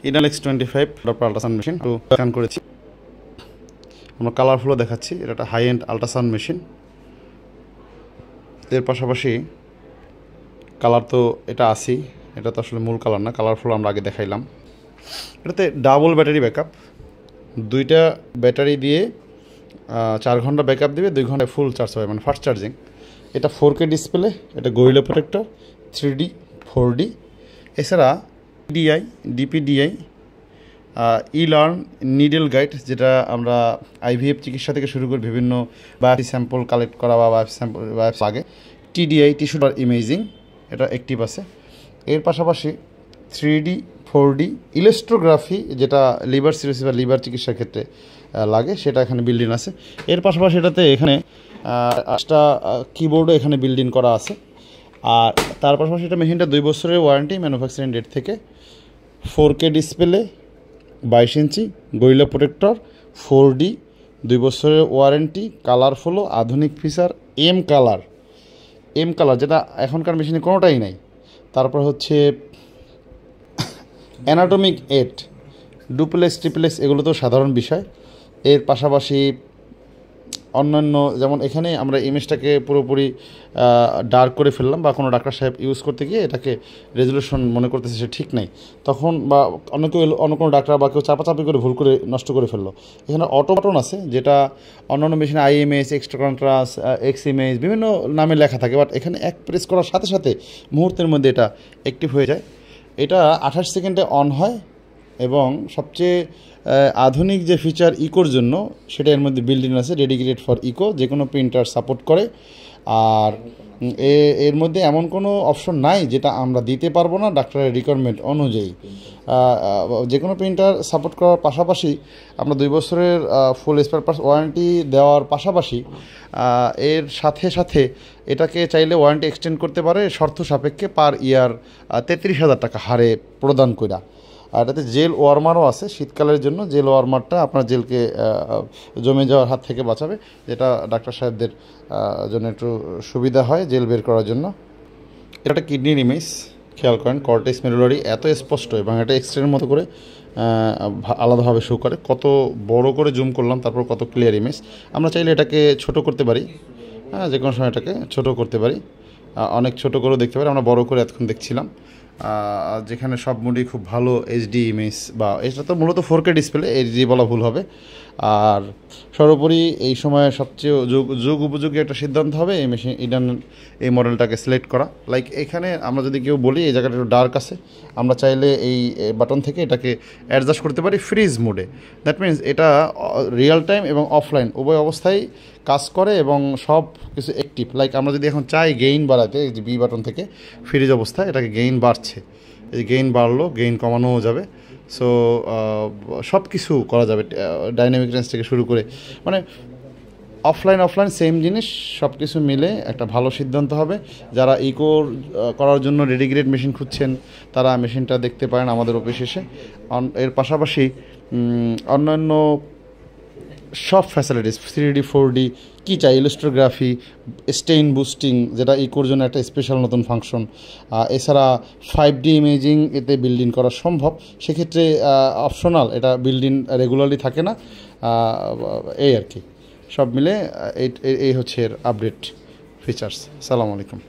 ইডান X25 ultrasound machine scan করেছি। আমরা কালারফুলও দেখাচ্ছি। এটা একটা হাই এন্ড আল্ট্রাসাউন্ড মেশিন। এর পাশাপাশি কালার তো এটা আসি, এটা তো আসলে মূল কালার না, কালারফুল আমরা আগে দেখাইলাম। এটাতে ডাবল ব্যাটারি ব্যাকআপ, দুইটা ব্যাটারি দিয়ে 4 ঘন্টা ব্যাকআপ দিবে, 2 ঘন্টায় ফুল চার্জ হবে, মানে ফাস্ট চার্জিং। এটা 4K ডিসপ্লে, এটা গরিলা প্রোটেক্টর, 3D 4D, এছাড়া ডিপিডিআই ই-লার্ন নিডেল গাইড, যেটা আমরা IVF চিকিৎসা থেকে শুরু করে বিভিন্ন বায়োপসি স্যাম্পল কালেক্ট করা বা বায়োপসি আগে TDI টিস্যু ইমেজিং, এটা অ্যাক্টিভ আছে। এর পাশাপাশি 3D 4D ইলেস্ট্রোগ্রাফি, যেটা লিভার সিরোসিস বা লিভার চিকিৎসার ক্ষেত্রে লাগে, সেটা এখানে বিল্ডিং আছে। এর পাশাপাশি এটাতে এখানে 8টা কিবোর্ডও এখানে বিল্ডিং করা আছে। আর তার পাশাপাশি এটা মেশিনটা 2 বছরের ওয়ারেন্টি ম্যানুফ্যাকচারিং ডেট থেকে, 4K ডিসপ্লে, 22 ইঞ্চি গরিলা প্রোটেক্টর, 4D, 2 বছরের ওয়ারেন্টি, কালারফুল, আধুনিক ফিচার, এম কালার যেটা এখনকার মেশিনে কোনোটাই নাই। তারপর হচ্ছে অ্যানাটমিক 8, ডুপ্লেক্স ট্রিপ্লেক্স, এগুলো তো সাধারণ বিষয়। এর পাশাপাশি অন্যান্য, যেমন এখানে আমরা ইমেজটাকে পুরোপুরি ডার্ক করে ফেললাম, বা কোনো ডাক্তার সাহেব ইউজ করতে গিয়ে এটাকে রেজলিউশন মনে করতেছে সে ঠিক নাই, তখন বা অন্য কোনো ডাক্তার বা কেউ চাপাচাপি করে ভুল করে নষ্ট করে ফেললো। এখানে অটো বাটন আছে, যেটা অন্যান্য মেশিনে IMS, এক্সট্রা কন্ট্রাস্ট, XMS বিভিন্ন নামে লেখা থাকে, বাট এখানে এক প্রেস করার সাথে সাথে মুহূর্তের মধ্যে এটা অ্যাক্টিভ হয়ে যায়। এটা 28 সেকেন্ডে অন হয়, এবং সবচেয়ে আধুনিক যে ফিচার ইকোর জন্য, সেটা এর মধ্যে বিল্ডিং আছে, ডেডিকেটেড ফর ইকো, যে কোনো প্রিন্টার সাপোর্ট করে। আর এর মধ্যে এমন কোনো অপশন নাই যেটা আমরা দিতে পারবো না ডাক্তারের রিকোয়ারমেন্ট অনুযায়ী। যে কোনো প্রিন্টার সাপোর্ট করার পাশাপাশি আমরা 2 বছরের ফুল স্পেয়ার পার্টস ওয়ারেন্টি দেওয়ার পাশাপাশি এর সাথে সাথে এটাকে চাইলে ওয়ারেন্টি এক্সটেন্ড করতে পারে শর্ত সাপেক্ষে, পার ইয়ার 33,000 টাকা হারে প্রদান করা। আর এটাতে জেল ওয়ার্মারও আছে শীতকালের জন্য। জেল ওয়ার্মারটা আপনার জেলকে জমে যাওয়ার হাত থেকে বাঁচাবে, যেটা ডাক্তার সাহেবদের জন্য একটু সুবিধা হয় জেল বের করার জন্য। এটা একটা কিডনির ইমেজ, খেয়াল করেন, কর্টেক্স মেরুলারি এত স্পষ্ট, এবং এটা এক্সরের মতো করে আলাদাভাবে শো করে। কত বড় করে জুম করলাম, তারপর কত ক্লিয়ার ইমেজ। আমরা চাইলে এটাকে ছোট করতে পারি, হ্যাঁ, যে কোনো সময় এটাকে ছোট করতে পারি, অনেক ছোট করেও দেখতে পারি। আমরা বড় করে এতক্ষণ দেখছিলাম, যেখানে সব মোডই খুব ভালো HD ইমেজ, বা এটা তো মূলত 4K ডিসপ্লে, HD বলা ভুল হবে। আর সর্বোপরি এই সময়ে সবচেয়ে যুগ উপযোগী একটা সিদ্ধান্ত হবে এই মেশিন এই মডেলটাকে সিলেক্ট করা। লাইক এখানে আমরা যদি কেউ বলি এই জায়গাটা একটু ডার্ক আছে, আমরা চাইলে এই বাটন থেকে এটাকে অ্যাডজাস্ট করতে পারি ফ্রিজ মোডে। দ্যাট মিনস এটা রিয়েল টাইম এবং অফলাইন উভয় অবস্থায় কাজ করে, এবং সব কিছু অ্যাক্টিভ। লাইক আমরা যদি এখন চাই গেইন বাড়াতে, এই যে B বাটন থেকে ফ্রিজ অবস্থায় এটাকে গেইন বাড়ছে, এই যে গেইন বাড়লো, গেইন কমানোও যাবে। সো সব কিছু করা যাবে, ডাইনামিক রেঞ্জ থেকে শুরু করে, মানে অফলাইন সেম জিনিস, সব কিছু মিলে একটা ভালো সিদ্ধান্ত হবে। যারা ইকোর করার জন্য রেডিগ্রেড মেশিন খুঁজছেন, তারা মেশিনটা দেখতে পারেন আমাদের অফিস এসে। এর পাশাপাশি অন্যান্য সব ফ্যাসিলিটিস, 3D 4D কী চাই, ইলাস্ট্রোগ্রাফি, স্টেইন বুস্টিং, যেটা ইকোর জন্য একটা স্পেশাল নতুন ফাংশন, এছাড়া 5D ইমেজিং এতে বিল্ডিং করা সম্ভব। সেক্ষেত্রে অপশনাল, এটা বিল্ডিং রেগুলারলি থাকে না, এই আর কি। সব মিলে এই হচ্ছে এর আপডেট ফিচার্স। আসসালামু আলাইকুম।